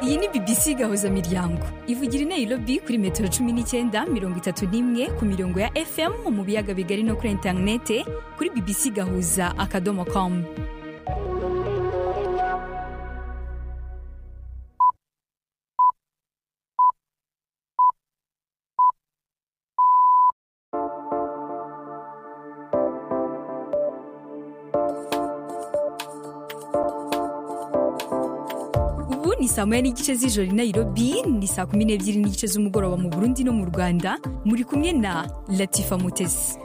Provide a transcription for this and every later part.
Iyi ni BBC Gahuza Miryango ivugira i Nairobi kuri metero 19:31 ku mirongo ya FM mu biyaga bigari no kuri interinete kuri bbcgahuza.com. Ni saa moya n'igice z'ijoro i Nairobi, ni saa 12 n'igice z'umugoroba mu Burundi no mu Rwanda. Muri kumwe na Latifa Mutesi.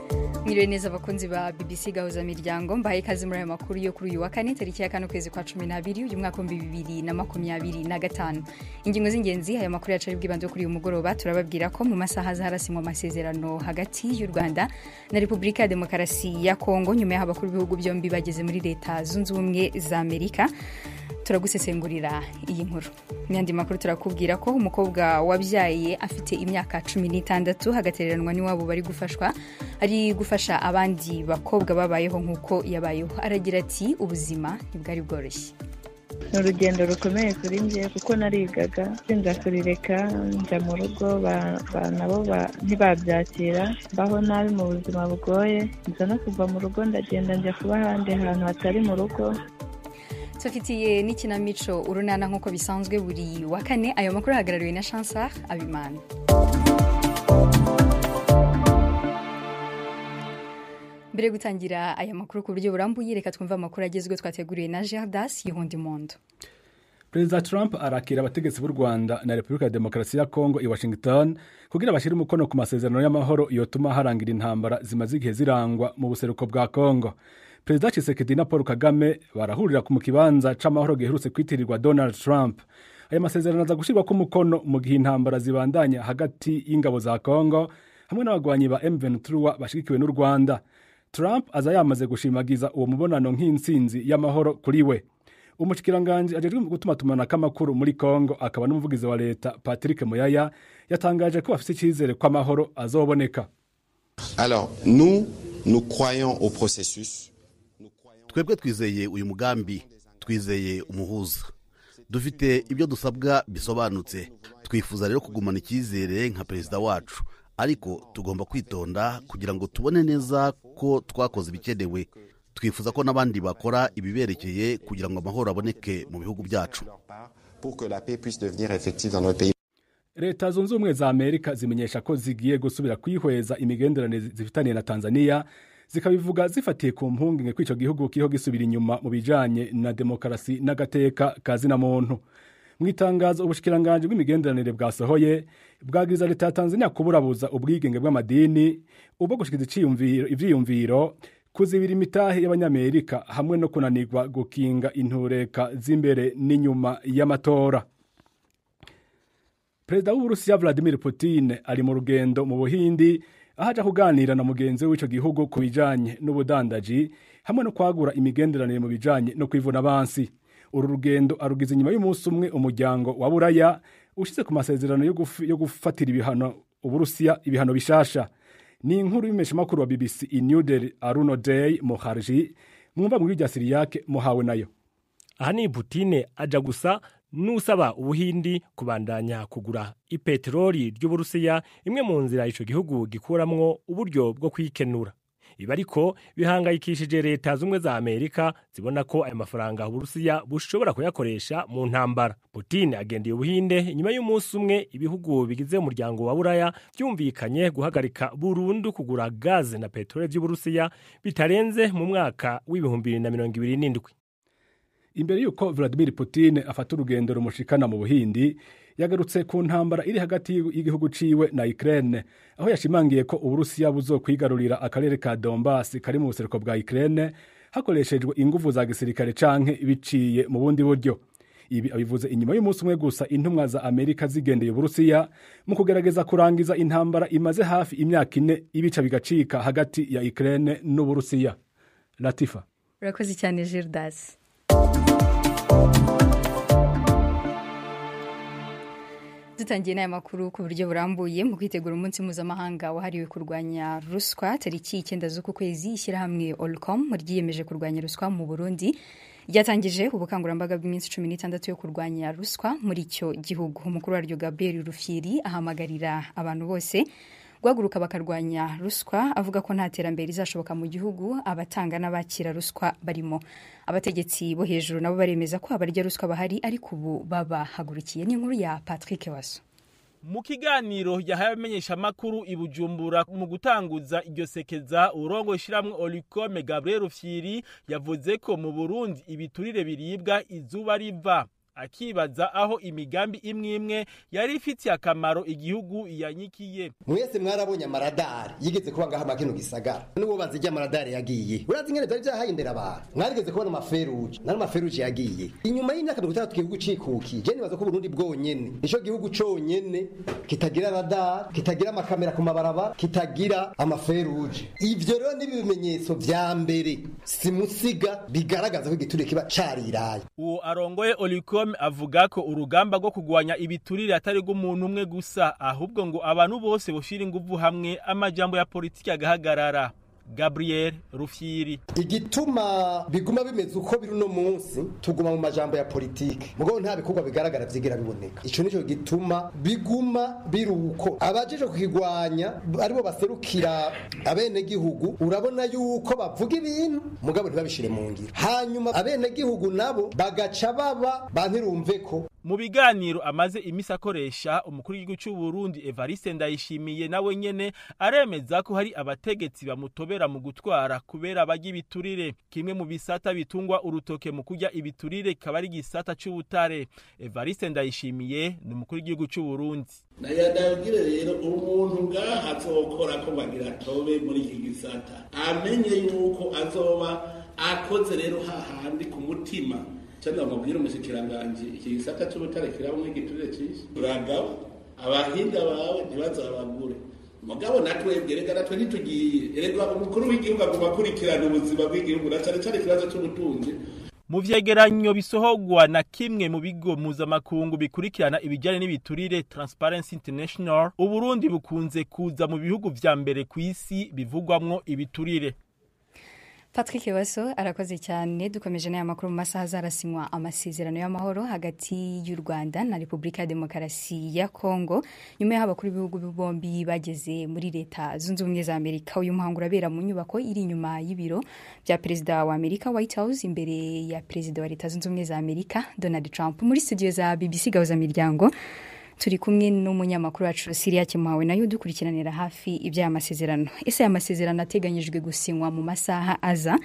Mwiriwe neza abakunzi ba BBC Gahuza Miryango, mbahaye ikaze muri aya makuru yo kuri uyu wa kane tariki ya 5 kwezi kwa 12 uyu mwaka wa 2025. Ingingo z'ingenzi aya makuru yacu bw'ibanze kuri uyu mugoroba turababwira ko mu masaha zarasimwa amasezerano hagati y'u Rwanda na Repubulika ya Demokarasi ya Kongo nyuma y'aho abakuru b'ibihugu byombi bageze muri Leta Zunze Ubumwe za Amerika. Turagusesengurira iyi nkuru. Myandi makuru turakubwira ko umukobwa wabyaye afite imyaka 16 hagatereranwa n'iwabo bari gufasha abandi bakobwa babayeho nkuko yabayeho. Aragira ati ubuzima ntibwari bworoshye. Urugendo rukomeye kuri njye kuko narigaga sinza kurireka njya mu rugo nabo ntibabyakira baho nabi mu buzima bugoye nza no kuva mu rugo ndagenda njya kuba ahandi hantu hatari mu rugo. Tufitiye n'ikinamico urunana nkuko bisanzwe buri wa kane. Ayo makuru ahagarariwe na Chansar Abimana. Mbere gutangira aya makuru ku buryo burambuye, reka twumva amakuru agezwe twateguriwe na Gerdas Yihundi Mondo. Perezida Trump arakira abategetsi b'u Rwanda na Repubulika ya Demokarasi ya Kongo i Washington kugira bashire umukono ku masezerano y'amahoro yotuma harangira intambara zimaze igihe zirangwa mu buseruko bwa Kongo. Perezida Tshisekedi na Paul Kagame barahurira ku kibanza c'amahoro giherutse kwitirirwa Donald Trump. Aya masezerano aza gushirwa ku mukono mu gihe intambara zibandanya hagati y'ingabo za Kongo hamwe n'abagwanyi ba M23 bashigikiwe n'u Rwanda. Trump aza yamaze gushimagiza uwo mubonano nk'intsinzi y'amahoro kuri we. Umushikiranganje ajejwe gutumatumana k'amakuru muri Kongo akaba n'umuvugizi wa leta Patrick Muyaya yatangaje ko bafite icyizere ko amahoro azoboneka. Alors nous croyons au processus. Twebwe twizeye uyu mugambi, twizeye umuhuza. Dufite ibyo dusabwa bisobanutse. Twifuza rero kugumana icyizere nka perezida wacu, ariko tugomba kwitonda kugira ngo tubone neza ko twakoze ibikenewe. Twifuza ko n'abandi bakora ibiberekeye kugira ngo amahoro aboneke mu bihugu byacu. Leta Zunze Ubumwe za Amerika zimenyesha ko zigiye gusubira kwihweza imigenderanire zifitaniye na Tanzania, zikabivuga zifatiye ku mpungenge kw'ico gihugu kiho gisubira inyuma mu bijanye na demokarasi n'agateka kazina muntu. Mwitangazo ubushikiranganje bw'imigenderanire bwasohoye bwagiriza leta ya Tanzania kuburabuza ubwigenge bw'amadini, ubwo gushikiza ivyiyumviro, kuzibira imitahe y'abanyamerika hamwe no kunanirwa gukinga intureka z'imbere n'inyuma y'amatora. Perezida w'Uburusiya Vladimir Putin ari mu rugendo mu Buhindi ahaja kuganira na mugenzi w'ico gihugu ku bijanye n'ubudandaji hamwe no kwagura imigenderanire mu bijanye no kwivuna abansi. Uru rugendo arugize inyuma y'umunsi umwe umuryango wa Buraya ushize ku masezerano yo gufatira ibihano Uburusiya ibihano bishasha. Ni inkuru y'imesha makuru wa BBC in New Delhi Arunodei Mukherjee mwumva mu rya Siriyake muhawe nayo. Aha ni Putin aja gusa nusaba Ubuhindi kubandanya kugura ipetroli ry'Uburusiya, imwe mu nzira ico gihugu gikuramwo uburyo bwo kwikenura. Ibi ariko bihangayikishije leta zumwe za Amerika zibona ko aya mafaranga Uburusiya bushobora kuyakoresha mu ntambara. Putin agendeye Ubuhinde inyuma y'umunsi umwe ibihugu bigize umuryango wa Buraya byumvikanye guhagarika burundu kugura gaze na petroli by'Uburusiya bitarenze mu mwaka w'2027. Imbere yuko Vladimir Putin afata urugendo rumushikana mu Buhindi, yagarutse ku ntambara iri hagati y'igihugu ciwe na Ukraine, aho yashimangiye ko Uburusiya buzokwigarurira akarere ka Donbass kari mu buseruko bwa Ukraine hakoreshejwe ingufu za gisirikare canke biciye mu bundi buryo. Ibi abivuze inyuma y'umunsi umwe gusa intumwa za Amerika zigendeye Uburusiya mu kugerageza kurangiza intambara imaze hafi imyaka 4 ibica bigacika hagati ya Ukraine n'Uburusiya. Latifa. Urakoze cyane Gerdas. Dutangiye n'aya makuru ku buryo burambuye mu kwitegura umunsi mpuzamahanga wahariwe kurwanya ruswa tariki 9 z'uku kwezi, ishyirahamwe Olcom ryiyemeje kurwanya ruswa mu Burundi ryatangije ubukangurambaga bw'iminsi 16 yo kurwanya ruswa muri icyo gihugu. Umukuru waryo Gabriel Rufyiri ahamagarira abantu bose guhaguruka bakarwanya ruswa, avuga ko nta terambere rizashoboka mu gihugu abatanga n'abakira ruswa barimo. Abategetsi bo hejuru nabo baremeza ko abarya ruswa bahari ariko ubu babahagurukiye. Ni inkuru ya Patrick Waso. Mu kiganiro yahaye abamenyeshamakuru i Bujumbura mu gutanguza iryo sekeza, urongo ishiramwe Olicom Gabriel Rufyiri yavuze ko mu Burundi ibiturire biribwa izuba riva, akibaza aho imigambi imwe yari ifitiye akamaro igihugu yanyikiye. Mwese mwarabonye amaradari yigeze kuba ngaha makino gisagara, n'uwo bazijya amaradari yagiye, urazi ngene byari byahaye indera abantu, mwarigeze kubona amaferuje n'amaferuje yagiye inyuma y'imyaka 30 igihugu cikuki. Je nibaza ko Burundi bwonyene nico gihugu conyene kitagira radar, kitagira amakamera ku mabarabara, kitagira amaferuje. Ivyo rero n'ibimenyetso vya mbere simusiga bigaragaza ko igiturire kiba cariraye. Uwo arongoye Olicom avuga ko urugamba rwo kugwanya ibiturire atari rw'umuntu umwe gusa, ahubwo ngo abantu bose boshira inguvu hamwe amajambo ya politiki agahagarara. Gabriel Rufyiri: igituma biguma bimeze uko biri no munsi tuguma mu majambo ya politiki, mugo nta bikorwa bigaragara vyigira biboneka. Ico nico gituma biguma biruko abajeje kukigwanya aribo baserukira abene gihugu, urabona yuko bavuga ibintu mugabo ntibabishire mu ngiro, hanyuma abene gihugu nabo bagaca baba bantirumve ko. Mu biganiro amaze imisi akoresha, umukuru w'igihugu cy'u Burundi Evariste Ndayishimiye nawe nyene aremeza ko hari abategetsi bamutobera mu gutwara kubera abajya ibiturire. Kimwe mu bisata bitungwa urutoke mu kujya ibiturire kaba ari gisata cy'ubutare. Evariste Ndayishimiye ni umukuru w'igihugu cy'u Burundi. Nayadabwire rero umuntu ngaha azokora ko bagira tobe muri iki gisata, amenye yuko azoba akoze rero hahandi ku mutima. Cyangwa mubwira umushikiranganje iki gisata cy'ubutare kirabumwe igiturire cyinshi, uragaba abahinga bawe ntibazabagure. Mugabo natwe bweregana twe nitugiye erega umukuru w'igihugu agomba kurikirana ubuzima bw'igihugu na cyane cyane kibazo cy'ubutunzi. Mu vyegeranyo bisohogwa na kimwe mu bigo mpuzamakungu bikurikirana ibijyanye n'ibiturire Transparency International, Uburundi bukunze kuza mu bihugu vya mbere ku isi bivugwamwo ibiturire. Patrick Waso arakoze cyane. Dukomeje n'aya makuru mu masaha zarasinywa amasezerano y'amahoro hagati y'u Rwanda na Repubulika ya Demokarasi ya Kongo, nyuma y'aho abakuru b'ibihugu bombi bageze muri Leta Zunze Ubumwe za Amerika. Uyu muhango urabera mu nyubako iri inyuma y'ibiro bya Perezida wa Amerika White House, imbere ya Perezida wa Leta Zunze Ubumwe za Amerika Donald Trump. Muri studio za BBC Gahuza Miryango turi kumwe n'umunyamakuru wacu Syria Kimuhawe, nayo dukurikiranira hafi ibya amasezerano. Ese aya masezerano ateganyijwe gusinywa mu masaha aza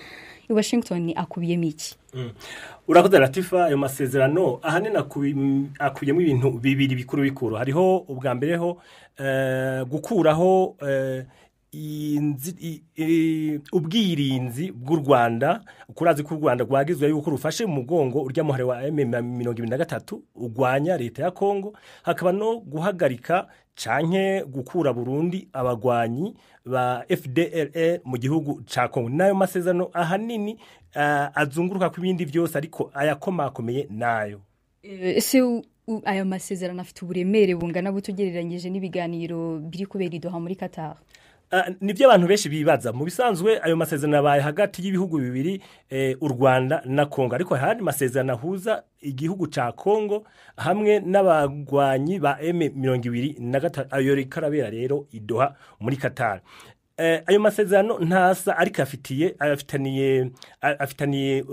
i Washington akubiyemo iki? Urakoze Latifa. Ayo masezerano ahanini akubiyemo ibintu bibiri bikuru. Hariho ubwa mbere ho gukuraho ubwirinzi bw'u Rwanda. Ukurazi ko u Rwanda rwagizwe yuko rufashe mu mugongo urya muhare wa M23 ugwanya leta ya Kongo, hakaba no guhagarika canke gukura Burundi abagwanyi ba FDLR mu gihugu ca Kongo. Nayo masezerano ahanini azunguruka ku bindi byose, ariko ayakomakomeye nayo. Ese ayo masezerano afite uburemere bungana butugereranyije n'ibiganiro biri kubera idoha muri Qatar? Nibyo abantu benshi bibaza. Mu bisanzwe ayo masezerano yabaye hagati y'ibihugu bibiri, u Rwanda na Kongo, ariko hari masezerano ahuza igihugu ca Kongo hamwe n'abagwanyi ba M23. Ayo rikarabera rero idoha muri Qatar. Ayo masezerano ntasa, ariko afitaniye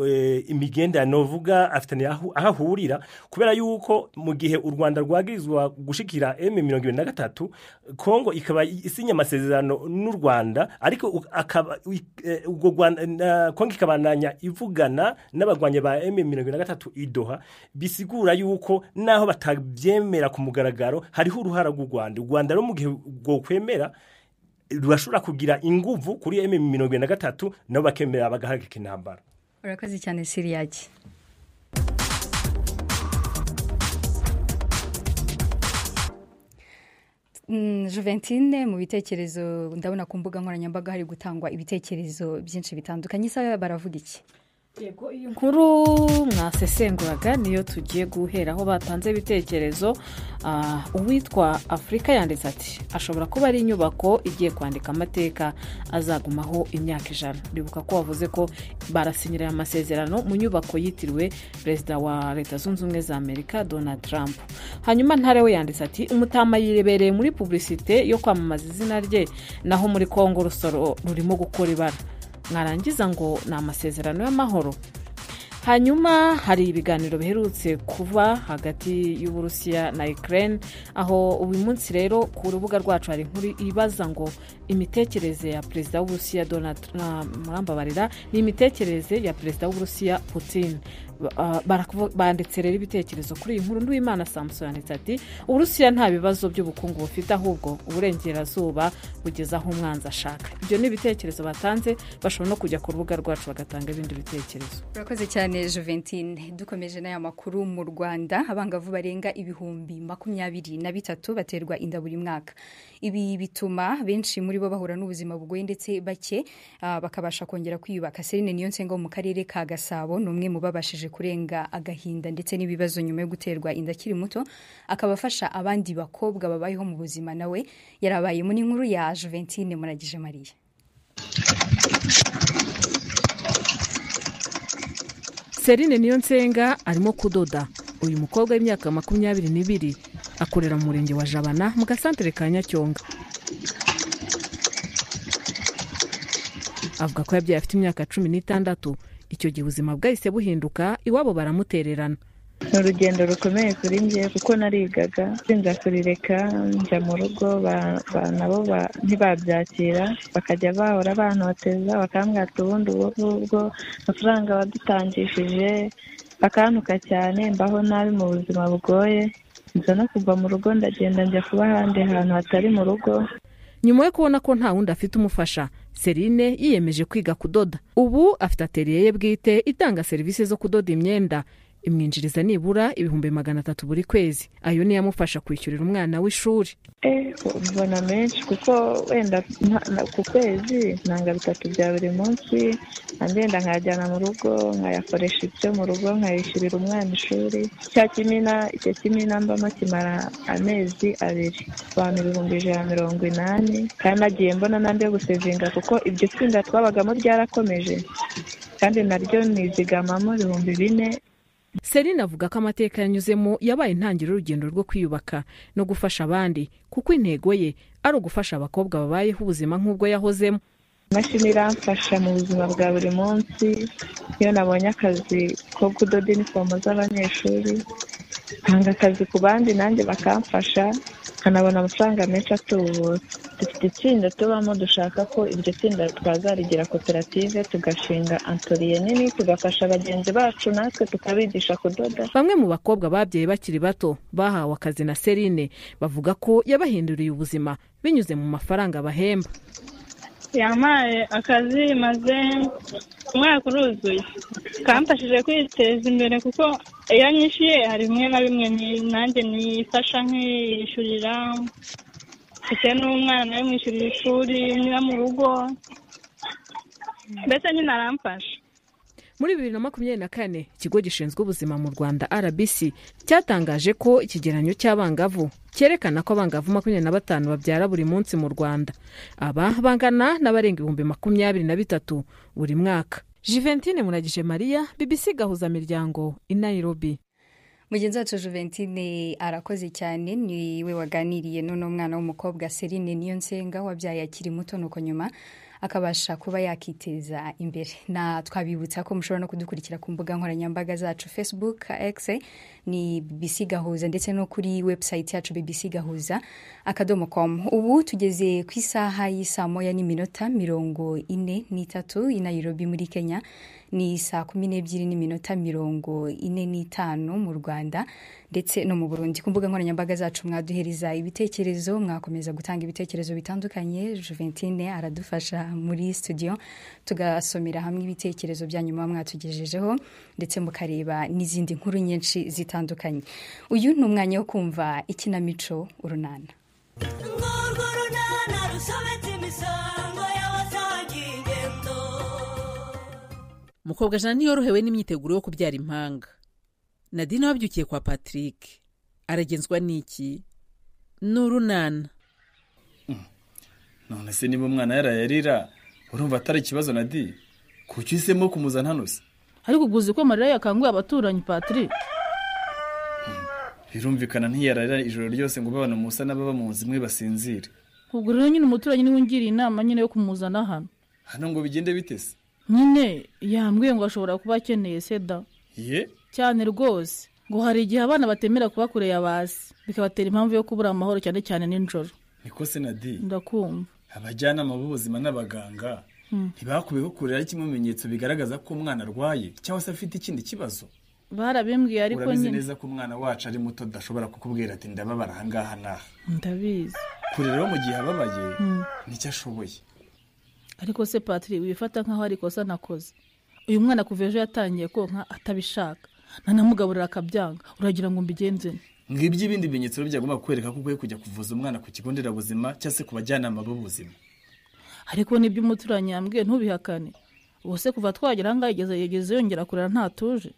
imigenda novuga, afitaniye ahahurira, kubera yuko mu gihe u Rwanda rwagirizwa gushikira M23, Kongo ikaba isinya amasezerano n'u Rwanda, ariko ubwo Rwanda Kongo ikabandanya ivugana n'abagwanye ba M23 idoha, bisigura yuko naho batabyemera ku mugaragaro hariho uruhara rw'u Rwanda. U Rwanda rero mu gihe bwo kwemera rurashobora kugira inguvu kuri M23 nabo bakemera bagahagarika intambara. Urakoze cyane Syria. Juventine, mu bitekerezo ndabona ku mbuga nkoranyambaga hari gutangwa ibitekerezo byinshi bitandukanye. Isa baravuga iki? Yego, iyi nkuru mwasesenguraga niyo tugiye guhera aho batanze ibitekerezo. Uwitwa Afrika yanditse ati ashobora kuba ari inyubako igiye kwandika amateka azagumaho imyaka 100. Ndibuka ko wavuze ko barasinyira amasezerano mu nyubako yitiriwe perezida wa Leta Zunze Ubumwe za Amerika Donald Trump. Hanyuma Ntare we yanditse ati umutama yirebereye muri publicité yo kwamamaza izina rye, naho muri Kongo rusoro rurimo gukora ibara. Mwarangiza ngo ni amasezerano y'amahoro. Hanyuma hari ibiganiro biherutse kuva hagati y'Uburusiya na Ukraine, aho uyu munsi rero ku rubuga rwacu hari inkuru ibaza ngo imitekerereze ya perezida w'Uburusiya Donald Murambabarira ni imitekerereze ya perezida w'Uburusiya Putin. Banditse rero ibitekerezo kuri iyi nkuru. Nduwimana Samson yanditse ati Uburusiya nta bibazo by'ubukungu bufite, ahubwo uburengerazuba bugeza aho umwanzi ashaka. Ibyo ni ibitekerezo batanze, bashobora no kujya ku rubuga rwacu bagatanga ibindi bitekerezo. Urakoze cyane Juventine. Dukomeje n'aya makuru. Mu Rwanda abangavu barenga 23,000 baterwa inda buri mwaka. Ibi bituma benshi muri bo bahura n'ubuzima bugoye ndetse bake bakabasha kongera kwiyubaka. Serine Niyonsenga mu karere ka Gasabo n'umwe mu babashije kurenga agahinda ndetse n'ibibazo nyuma yo guterwa inda kiri muto, akabafasha abandi bakobwa babayeho mu buzima. Nawe yarabaye muri nkuru ya Juventine Muragije Maria. Serine Niyonsenga arimo kudoda. Uyu mukobwa w'imyaka 22 akorera mu murenge wa Jabana mu gasantere ka Nyacyonga. Avuga ko yabyaye afite imyaka 16. Icyo gihe ubuzima bwahise buhinduka, iwabo baramutererana. Ni urugendo rukomeye kuri njye kuko narigaga, sinza kurireka njya mu rugo, nabo ntibabyakira, bakajya bahora bantoteza, bakambwira ubundi ubwo amafaranga wadutangishije, bakantuka cyane, mbaho nabi mu buzima bugoye. Nza no kuva mu rugo ndagenda njya kuba ahandi hantu hatari mu rugo. Nyuma yo kubona ko nta wundi afite umufasha, Serine yiyemeje kwiga kudoda. Ubu afite atelier ye bwite itanga serivisi zo kudoda imyenda, imwinjiriza nibura 300 buri kwezi. Ayo ni yamufasha kwishyurira umwana w'ishuri. Mbona menshi kuko wenda ku kwezi nanga 3 bya buri munsi, ngenda nkajyana mu rugo nkayakoresha ibyo mu rugo, nkayishyurira umwana ishuri. Icyo kimina mbamo kimara amezi 2, abantu 180, kandi nagiye mbona nandi yo gusevinga kuko ibyo tsinda twabagamo ryarakomeje, kandi naryo nizigamamo 4,000. Serine avuga ko amateka yanyuzemo yabaye intangiriro y'urugendo rwo kwiyubaka no gufasha abandi, kuko intego ye ari ugufasha abakobwa babayeho ubuzima nk'ubwo yahozemo. Imashini iramfasha mu buzima bwa buri munsi. Iyo nabonye akazi ko kudoda inifomo z'abanyeshuri, ntanga akazi ku bandi nanjye bakamfasha, kanabona amafaranga menshi atubutse. Dufite itsinda tubamo, dushaka ko iryo tsinda twazarigira koperative, tugashinga atelier nini, tugafasha bagenzi bacu, natwe tukabigisha kudoda. Bamwe mu bakobwa babyaye bakiri bato bahawe akazi na Serine bavuga ko yabahinduriye ubuzima binyuze mu mafaranga bahemba. Yamaye akazi maze umwaka uruzuye, kamfashije kwiteza imbere kuko iyo nyishyuye hari bimwe na bimwe nanjye nifasha nk'ishyurira, mfite n'umwana yo mwishyurira ishuri, niba mu rugo, mbese nyine aramfasha. Muri 2024 ikigo gishinzwe ubuzima mu Rwanda RBC cyatangaje ko ikigeranyo cy'abangavu cyerekana ko abangavu 25 babyara buri munsi mu Rwanda. Aba bangana n'abarenga 23,000 buri mwaka. Juventine Muragije Maria, BBC Gahuza Miryango, i Nairobi. Mugenzi wacu Juventine arakoze cyane. Ni we waganiriye n'umwana w'umukobwa Serine Niyonsenga wabyaye akiri muto, nuko nyuma akabasha kuba yakiteza imbere. Na twabibutsa ko mushobora no kudukurikira ku mbuga nkoranyambaga zacu, Facebook, X ni BBC Gahuza, ndetse no kuri website yacu bbcgahuza.com. Ubu tugeze ku isaha y'isa moya n'iminota 43 i Nairobi muri Kenya, ni saa 12 n'iminota 45 mu Rwanda ndetse no mu Burundi. Ku mbuga nkoranyambaga zacu mwaduhereza ibitekerezo, mwakomeza gutanga ibitekerezo bitandukanye. Juventine aradufasha muri studio tugasomera hamwe ibitekerezo byanyu mwatugejejeho, ndetse mukareba n'izindi nkuru nyinshi zitandukanye. Uyu ni umwanya wo kumva ikinamico Urunana. umukobwa Jana ntiyorohewe n'imyiteguro yo kubyara impanga. Nadine wabyukiye kwa Patrick aragenzwa n'iki? N'urunana. None se niba umwana yarayarira urumva atari ikibazo Nadine? Kuki uhisemo kumuzana hano se? Ariko uguze ko Mariya yakanguye abaturanyi Patrick. Birumvikana ntiyararira ijoro ryose ngo babana Musa n'ababa mu nzu imwe basinzire. Ubwo rero nyine umuturanyi niwe ngiriye inama nyine yo kumuzana hano. Hano ngo bigende bitese? Nyine yambwiye ngo ashobora kuba akeneye seda. Ye? Cyane rwose. Ngo hari igihe abana batemera kuba kure y'abasi bikabatera impamvu yo kubura amahoro cyane cyane n'injoro. Niko se Nadine? Ndakumva. Abajyanama b'ubuzima n'abaganga ntibakubeho kurera kimwe mu bimenyetso bigaragaza ko umwana arwaye cyangwa se afite ikindi kibazo. Barabimbwiye ariko nyine. Urabizi neza ko umwana wacu ari muto dashobora kukubwira ati ndababara ahangaha naha. Ndabizi. Kurera mu gihe ababaye nicyo ashoboye. Ariko se Patrick wifata nkaho ari kosa nakoze. Uyu mwana kuva ejo yatangiye konka atabishaka. Nanamugaburira akabyanga. Uragira ngo mbigenze? Ngibyo ibindi bimenyetso byagomba kwereka ko ugiye kujya kuvuza umwana ku kigo nderabuzima cyangwa se ku bajyanama b'ubuzima. Ariko nibyo umuturanyi yambwiye ntubihakane. Ubuse kuva twagera hanga yigeze yongera kurara ntatuje.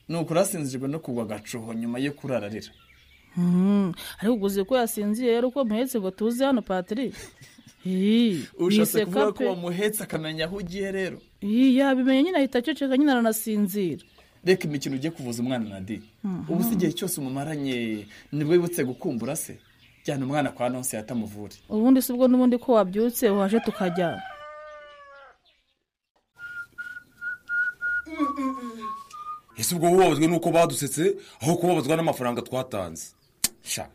Nuko rasinzirwa no kugwa gacoho nyuma yo kurararira. Ariko uguze ko yasinziye rero uko muhetse ngo tuze hano Patrick. Ushatse kuvuga ko wamuhetse akamenya aho ugiye rero? Yabimenye nyine ahita aceceka nyine aranasinzira. Reka imikino ugiye kuvuza umwana Nadine. Ubu se igihe cyose umumaranye nibwo wibutse gukumbura se? Jyana umwana kwa nonse yatamuvure. Ubundi se ubwo n'ubundi ko wabyutse waje tukajyana. Ese ubwo wubabazwe nuko badusetse aho kubabazwa n'amafaranga twatanze. Sha.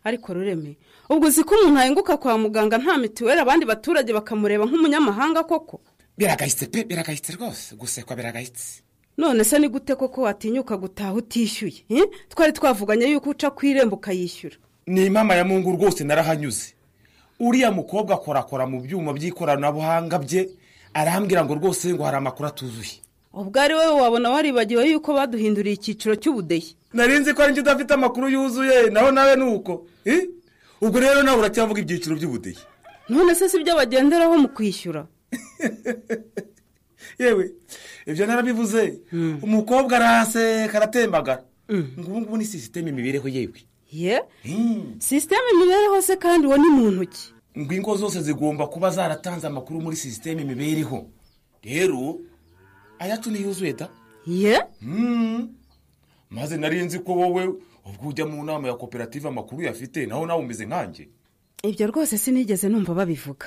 Ariko Rureme, ubwo uzi ko umuntu ahenguka kwa muganga nta mituweli abandi baturage bakamureba nk'umunyamahanga koko? Biragahitse pe, biragahitse rwose, gusekwa biragahitse. None se ni gute koko watinyuka gutaha utishyuye? Twari twavuganye yuko uca ku irembo ukayishyura. Ni mama ya Mungu rwose narahanyuze. Uriya mukobwa akorakora mu byuma by'ikoranabuhanga bye, arambwira ngo rwose ngo hari amakuru atuzuye. Ubwo ari wowe wabona waribagiwe yuko baduhinduriye icyiciro cy'ubudehe. Narinzi ko ari njye udafite amakuru yuzuye, naho nawe nuko. Ubwo rero nawe uracyavuga ibyiciro by'ubudehe. None se sibyo bagenderaho mu kwishyura? Yewe, ibyo narabivuze. Umukobwa arase karatembagara. Ngubu ni system imibereho yewe. Ye? System imibereho se kandi wo ni muntu ki? Ingo zose zigomba kuba zaratanze amakuru muri system imibereho. Rero ayacu ni yuzuye da? Ye? Maze narinzi ko wowe ubwo ujya mu nama ya koperative amakuru yafite naho nawe umeze nkanjye. Ibyo rwose sinigeze numva babivuga.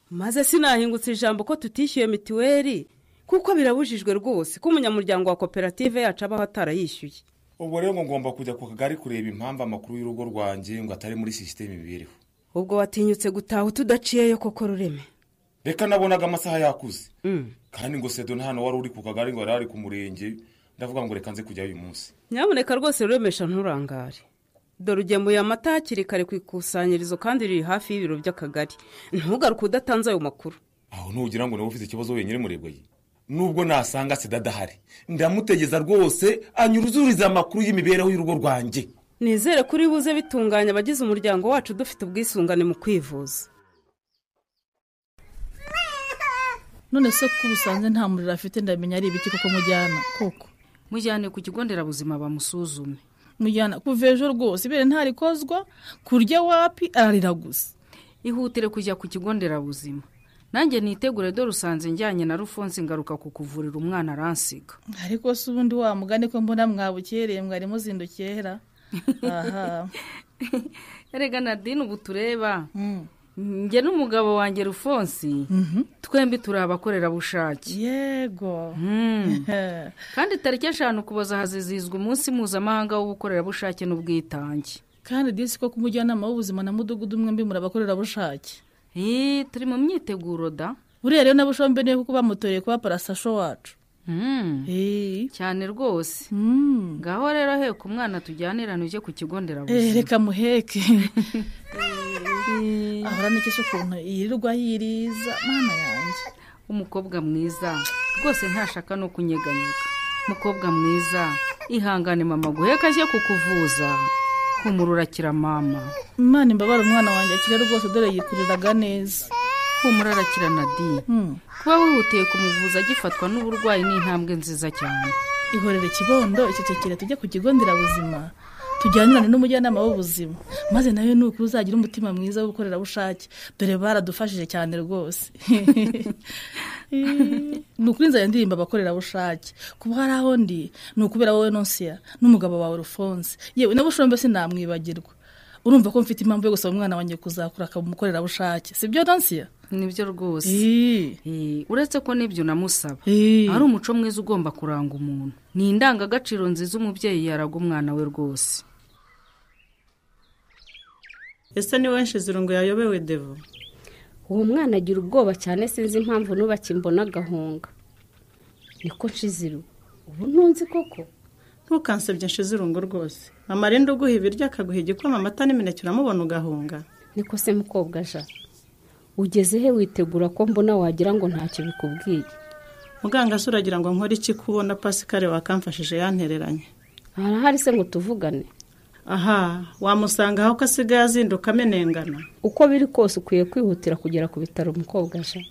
Maze sinahingutse ijambo ko tutishyuye mituweli kuko birabujijwe rwose ko umunyamuryango wa koperative yacu abaho atarayishyuye. Ubwo rero ngomba kujya ku kagari kureba impamvu amakuru y'urugo rwanjye ngo atari muri system imibereho. Ubwo watinyutse gutaha tudaciyeyo koko Rureme? Reka nabonaga amasaha yakuze. Kandi ngo Sedo hano wari uri ku kagari ngo ari ku murenge, ndavuga ngo reka nze kujya uyu munsi. Nyamuneka rwose Ruremesha nturangare. Dore ugemuye amata hakiri kare ku ikusanyirizo kandi riri hafi y'ibiro by'akagari. Ntugaruke udatanze ayo makuru. Aho ntugira ngo nawe ufite ikibazo wenyine murebwa yi. Nubwo nasanga Seda adahari, ndamutegeza rwose anyuruzuriza amakuru y'imibereho y'urugo rwanjye. Nizere kuri buze bitunganya abagize umuryango wacu dufite ubwisungane mu kwivuza. None se ko ubusanzwe nta muriro afite ndamenya ari ibiki koko mujyana koko? Mujyane ku kigo nderabuzima bamusuzume. Mujyana kuva ejo rwose ibere ntarikozwa kurya wapi ararira gusa. Ihutire kujya ku kigo nderabuzima. Nanjye nitegure do rusanze njyanye na Rufonse ngaruka kukuvurira umwana aransiga. Ariko se ubundi wa mugane ko mbona mwabukereye mwari muzindukera. Aha. Erega Nadine ubu tureba. Nge n'umugabo wanjye Rufonse twembi turi abakorera bushake. Yego. Kandi tariki 5 kuboza hazizizwa umunsi mpuzamahanga w'ubukorera bushake n'ubwitange. Kandi disi ko kumujyanama w'ubuzima na mudugudu mwembi murabakorera bushake. Turi mu myiteguro da. Buriya rero n'abushombe niyo kuko bamutoye kuba parasasho wacu. Cyane rwose. Ngaho rero he ku mwana tujyanirana uje ku kigo nderabuzima. Reka muheke. Ahora n'ikisho ukuntu yirirwa yiriza mana yanjye. Umukobwa mwiza rwose ntashaka no kunyeganyega. Mukobwa mwiza ihangane mama guheka aje kukuvuza. Humururakira mama. Imana imbabara umwana wanjye akire rwose dore yikuriraga neza. humura arakira Nadi kuba wihutiye kumuvuza agifatwa n'uburwayi ni intambwe nziza cyane. ihorere kibondo icecekere tujye ku kigo nderabuzima tujyanirane n'umujyanama w'ubuzima maze nawe nuko uzagira umutima mwiza w'ubukorerabushake dore baradufashije cyane rwose. Ni ukuri nzajya ndirimba abakorerabushake kuba hari aho ndi ni ukubera wowe Nonsiya n'umugabo wawe Rufonse yewe n'abushombe sinamwibagirwa. Urumva ko mfite impamvu yo gusaba umwana wanjye kuzakura akaba umukorerabushake sibyo Nonsiya? Nibyo rwose. Uretse ko nibyo namusaba ari umuco mwiza ugomba kuranga umuntu, ni indangagaciro nziza umubyeyi yaraga umwana we rwose. Ese ni wenshi zirungu yayobewe Devo? Uwo mwana agira ubwoba cyane sinzi impamvu nubakimbona gahunga. Niko Nshiziro ubu ntunzi koko? Ntukansebye Nshizirungu rwose. Mama rendo guha ibiryo akaguha igikoma amata n'imineke uramubona ugahunga. Niko se mukobwa ja. Ugeze he witegura ko mbona wagira ngo ntacyo bikubwiye? Muganga suragira ngo nkore iki kubona Pascal wakamfashije yantereranye. Arahari se ngo tuvugane? Aha, wamusanga aho kasigaye azinduka amenengana. Uko biri kose ukwiye kwihutira kugera ku bitaro mukobwa ja.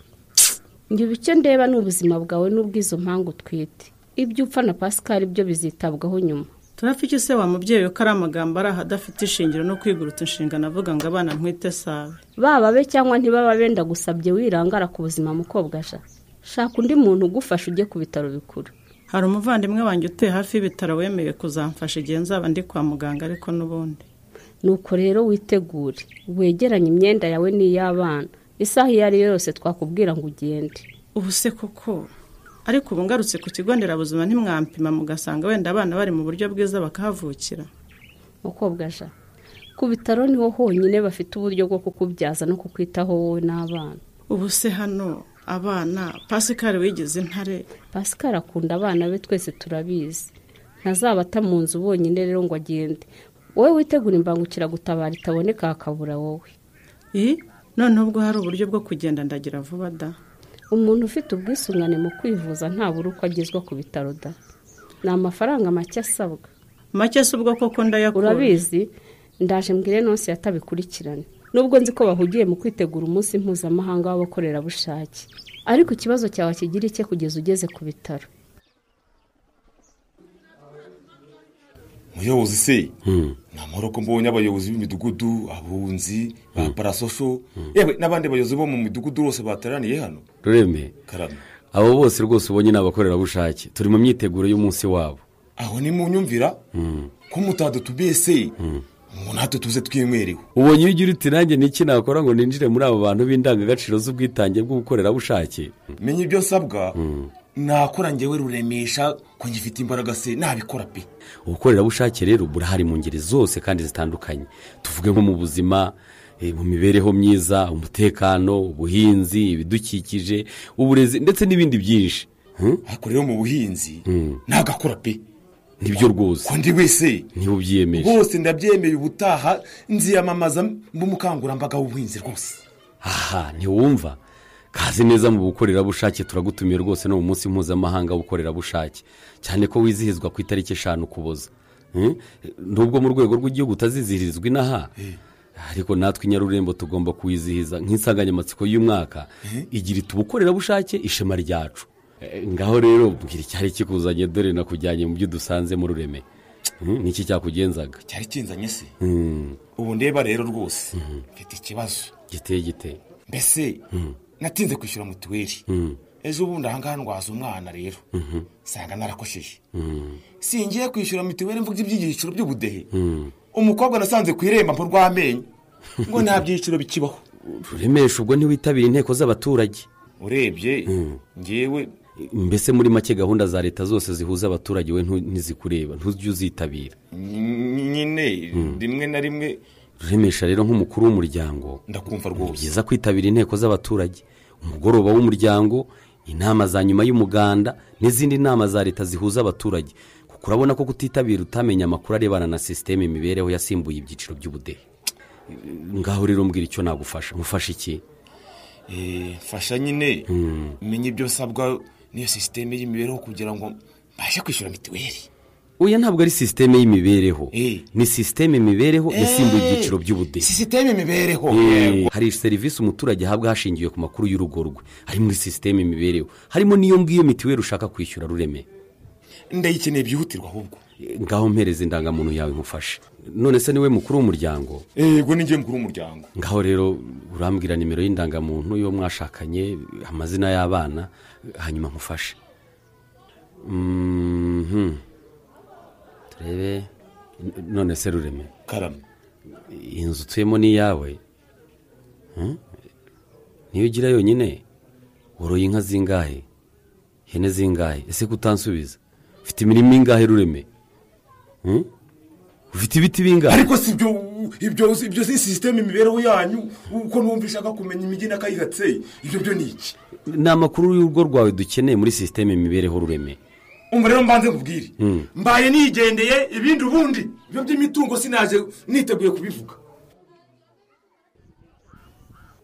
Ngiye bice ndeba n'ubuzima bwawe n'ubwizo mpangu twite. Ibyo upfa na Pascal byo bizitabwaho nyuma. Turafiki se wa mubyeyi ko ari amagambo araha adafite ishingiro no kwiguruta inshingano avuga ngo abana ntwite sabe. Baba be cyangwa ntibaba benda gusabye wirangara ku buzima mukobwa ja. Shaka undi muntu ugufasha ujye ku bitaro bikuru. Hari umuvandimwe wanjye utuye hafi y'ibitaro wemeye kuzamfasha igihe nzaba ndi kwa muganga ariko n'ubundi. Nuko rero witegure wegeranye imyenda yawe n'iy'abana isaha iyo ari yose twakubwira ngo ugende. Ubu se koko ariko ubu ngarutse ku kigo nderabuzima ntimwampima mugasanga wenda abana bari mu buryo bwiza bakahavukira? Mukobwa ja ku bitaro niho honyine bafite uburyo bwo kukubyaza no kukwitaho wowe n'abana. Ubu se hano abana Pascal wigeze intare? Pascal akunda abana be twese turabizi. Ntazabata mu nzu bonyine rero ngo agende. Wowe witegura imbangukira gutabara itaboneka akabura wowe. None ubwo hari uburyo bwo kugenda ndagira vuba da. Umuntu ufite ubwisungane mu kwivuza nta buri uko agezwa ku bitaro da. Ni amafaranga make asabwa. Make se ubwo koko ndayakura? Urabizi ndaje mbwire Nonsiya atabikurikirane. Nubwo nzi ko bahugiye mu kwitegura umunsi mpuzamahanga w'abakorerabushake ariko ikibazo cyawe kigira icye kugeza ugeze ku bitaro. Muyobozi se namoro ko mbonye abayobozi b'imidugudu abunzi ba parasosho yewe n'abandi bayobozi bo mu midugudu bose bateraniye hano. Rureme Karame abo bose rwose ubonye n'abakorerabushake turi mu myiteguro y'umunsi wabo. Aho ni mu nyumvira ko mutadutubiye se ngo natwe tuze twimwerewe. Ubonye iyo ugira uti nanjye niki nakora ngo ninjire muri abo bantu b'indangagaciro z'ubwitange bw'ubukorerabushake? Menye ibyo nsabwa nakora njyewe Ruremesha ko ngifite imbaraga se nabikora pe. Ubukorerabushake rero burahari mu ngeri zose kandi zitandukanye. Tuvuge nko mu buzima, mu mibereho myiza, umutekano, ubuhinzi, ibidukikije, uburezi ndetse n'ibindi byinshi. Ariko rero mu buhinzi nagakora pe. Nibyo rwose. Ko ndi wese niho ubyiyemeje. Bose ndabyemeye ubutaha nziyamamaza mu mukangurambaga w'ubuhinzi rwose. Aha ntiwumva kazi neza mu bukorerabushake turagutumiye rwose no mu munsi mpuzamahanga w'ubukorerabushake cyane ko wizihizwa ku itariki 5 Ukuboza. Nubwo mu rwego rw'igihugu utazizihirizwa inaha ariko natwe Nyarurembo tugomba kuwizihiza nk'insanganyamatsiko y'umwaka igira itubukorerabushake ishema ryacu. Ngaho rero mbwira cyari kikuzanye dore nakujyanye mu byo dusanze mu Rureme. Niki cyakugenzaga? Cyari kinzanye se. Ubu ndeba rero rwose mfite ikibazo. Gite. Mbese natinze kwishyura mutuweli. Ejo ubundi ahangaha ndwaza umwana rero. Sanga narakosheje. Singiye kwishyura mutuweli mvuga iby'igiciro by'ubudehe. Umukobwa nasanze ku iremba mpo rw'amenyo ngo nta byiciro bikibaho. Ruremesha ubwo ntiwitabira inteko z'abaturage? Urebye ngewe mbese muri make gahunda za leta zose zihuza abaturage we ntizikureba ntujye uzitabira? Nyine rimwe na rimwe. Ruremesha rero nk'umukuru w'umuryango ndakumva rwose byiza kwitabira inteko z'abaturage, umugoroba w'umuryango, inama za nyuma y'umuganda n'izindi nama za leta zihuza abaturage kuko urabona ko kutitabira utamenya amakuru arebana na systeme imibereho yasimbuye ibyiciro by'ubudehe. Ngaho rero mbwira icyo nagufasha. Mufasha iki? Fasha nyine menye ibyo sabwa niyo systeme y'imibereho kugira ngo mbashe kwishyura mituweli. oya ntabwo ari sisiteme y'imibereho ni sisiteme y'imibereho yasimbuye ibyiciro by'ubudehe. sisiteme y'imibereho hari serivisi umuturage ahabwa hashingiwe ku makuru y'urugo rwe ari muri sisiteme y'imibereho harimo n'iyo ngiyo mitiweli ushaka kwishyura Rureme. ndayikeneye byihutirwa ahubwo. ngaho mpereze indangamuntu yawe nkufashe. none se niwe mukuru w'umuryango? yego ni njye mukuru w'umuryango. ngaho rero urambwira nimero y'indangamuntu yo mwashakanye amazina y'abana hanyuma nkufashe. turebe none se Rureme karame inzu utuyemo ni iyawe niyo ugira yonyine woroye inka zingahe ihene zingahe ese kutansubiza ufite imirimo ingahe Rureme ufite ibiti bingahe? ariko si ibyo si sisiteme imibereho yanyu uko numvishaka kumenya imijyi n'akayihatse ibyo byo ni iki? ni amakuru y'urugo rwawe dukeneye muri sisiteme imibereho Rureme. umva rero mbanze nkubwire mbaye nigendeye ibindi ubundi ibyo by'imitungo sinaje niteguye kubivuga.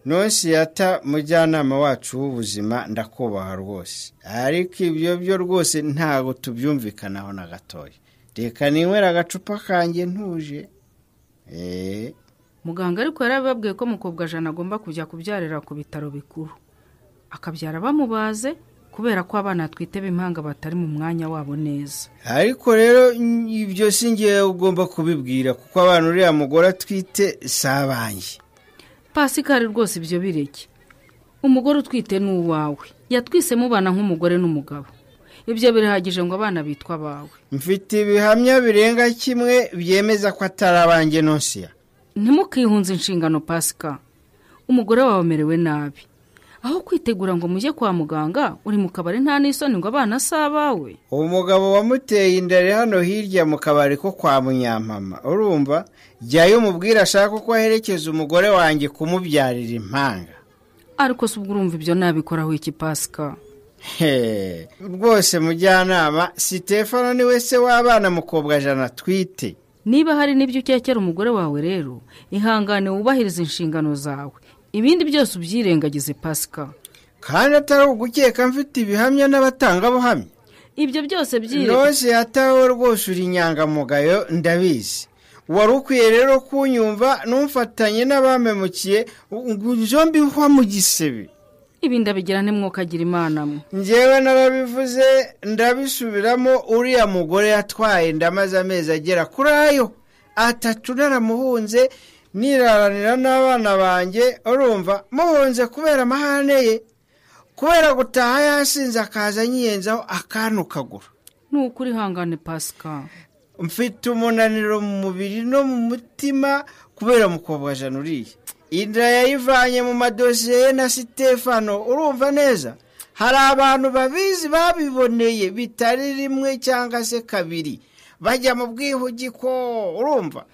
Nonsiyata mujyanama wacu w'ubuzima ndakubaha rwose ariko ibyo byo rwose ntago tubyumvikanaho na gatoya. reka ninywera agacupa kanjye ntuje. muganga ariko yarababwiye ko mukobwa Jana agomba kujya kubyarira ku bitaro bikuru akabyara bamubaze kubera ko abana atwite b'impanga batari mu mwanya wabo neza. ariko rero ibyo singiye ugomba kubibwira kuko abantu uriya mugore atwite sabanye. Pascal rwose ibyo bireke. umugore utwite ni uwawe yatwise mubana nk'umugore n'umugabo ibyo birahagije ngo abana bitwa abawe. mfite ibihamya birenga kimwe byemeza ko atari abanjye Nonsiya. ntimukihunze inshingano Pascal umugore wawe amerewe nabi aho kwitegura ngo mujye kwa muganga uri mu kabari nta n'isoni ngo abana si abawe. umugabo wamuteye indari hano hirya mu kabari ko kwa Munyampama urumva jyayo umubwira ashaka ko aherekeza umugore wanjye kumubyarira impanga. ariko si ubwo urumva ibyo nabikoraho iki Pascal? rwose mujyanama Sitefano ni we se w'abana mukobwa Jana twite. niba hari n'ibyo ukekera umugore wawe rero ihangane wubahiriza inshingano zawe ibindi byose ubyirengagize Pascal. kandi atari ugukeka mfite ibihamya n'abatangabuhamya. ibyo byose rwose yatawe rwose uri inyangamugayo ndabizi. wari ukwiye rero kunyumva numfatanye n'abamemukiye njombi hwa mu gisebe. ibi ndabigira ntimwokagira imana mwe. njyewe narabivuze ndabisubiramo uriya mugore yatwaye ndamaze amezi agera kuri ayo 3 naramuhunze niraranira n'abana banjye urumva muhunze kubera amahane ye kubera gutaha yasinze akaza nyiyenzaho akantu kagura. nukuri hangane Pascal. mfite umunaniro mu mubiri no mu mutima kubera mukobwa Jana uriye inda yayivanye mu madosiye na Sitefano urumva neza. hari abantu babizi babiboneye bitari rimwe cyangwa se kabiri bajya mu bwihugiko urumva.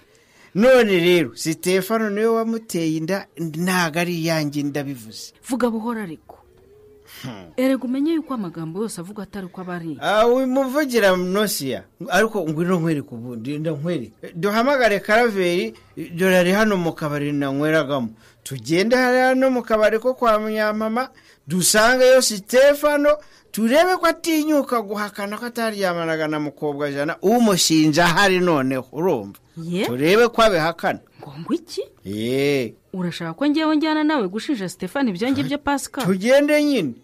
none rero Sitefano niwe wamuteye inda ntago ari yanjye ndabivuze. vuga buhora ariko erega umenye yuko amagambo yose avuga atari uko abari. wimuvugira Nonsiya ariko ngwino nkwereke ubundi ndankwereke. duhamagare Karaveri dore ari hano mu kabari nanyweragamo tugende hano mu kabari ko kwa Munyampama dusangeyo Sitefano turebe ko atinyuka guhakana ko ataryamanaga na mukobwa Jana umushinja hari noneho urumva. turebe ko abihakana. ngo iki? urashaka ko ngewe njyana nawe gushinja Sitefano ibyo ngibyo Pascal? tugende nyine.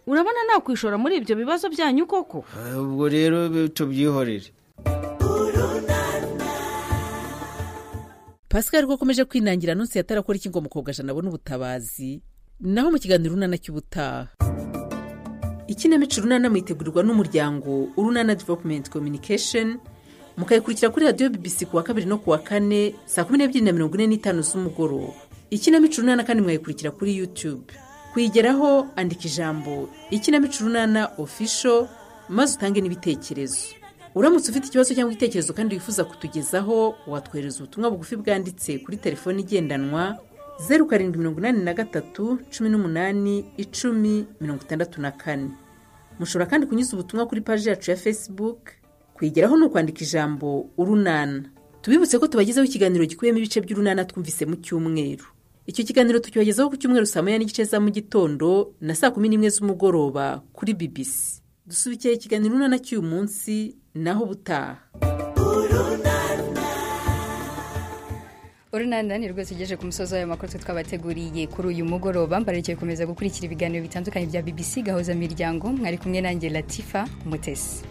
urabona nakwishora muri ibyo bibazo byanyu koko? ubwo rero tubyihorere. Pascal rwo akomeje kwinangira Nonsiya atarakora iki ngo mukobwa Jana abone ubutabazi naho mu kiganiro Urunana cy'ubutaha. ikinamico Urunana mwitegurirwa n'umuryango Urunana Development Communication mukayikurikira kuri radio BBC kuwa 2 no kuwa 4 saa 12:45 z'umugoroba. ikinamico Urunana kandi mwayikurikira kuri YouTube. kuyigeraho andika ijambo ikinamico Urunana official maze utange n'ibitekerezo. uramutse ufite ikibazo cyangwa igitekerezo kandi wifuza kutugezaho watwohereza ubutumwa bugufi bwanditse kuri telefoni igendanwa 0783 18 10 64. mushobora kandi kunyuza ubutumwa kuri page yacu ya Facebook. kuyigeraho no kwandika ijambo Urunana. tubibutse ko tubagezaho ikiganiro gikubiyemo ibice by'Urunana twumvise mu cyumweru. icyo kiganiro tukibagezaho ku cyumweru saa 9:30 za mu gitondo na saa 11 z'umugoroba kuri BBC. dusubikiye ikiganiro urunana cy'uyu munsi naho ubutaha. urunana ni rwose ugejeje ku musozi w'ayo makuru twabateguriye kuri uyu mugoroba mbarekeye gukomeza gukurikira ibiganiro bitandukanye bya BBC Gahuza Miryango mwari kumwe nanjye Latifa Mutesi.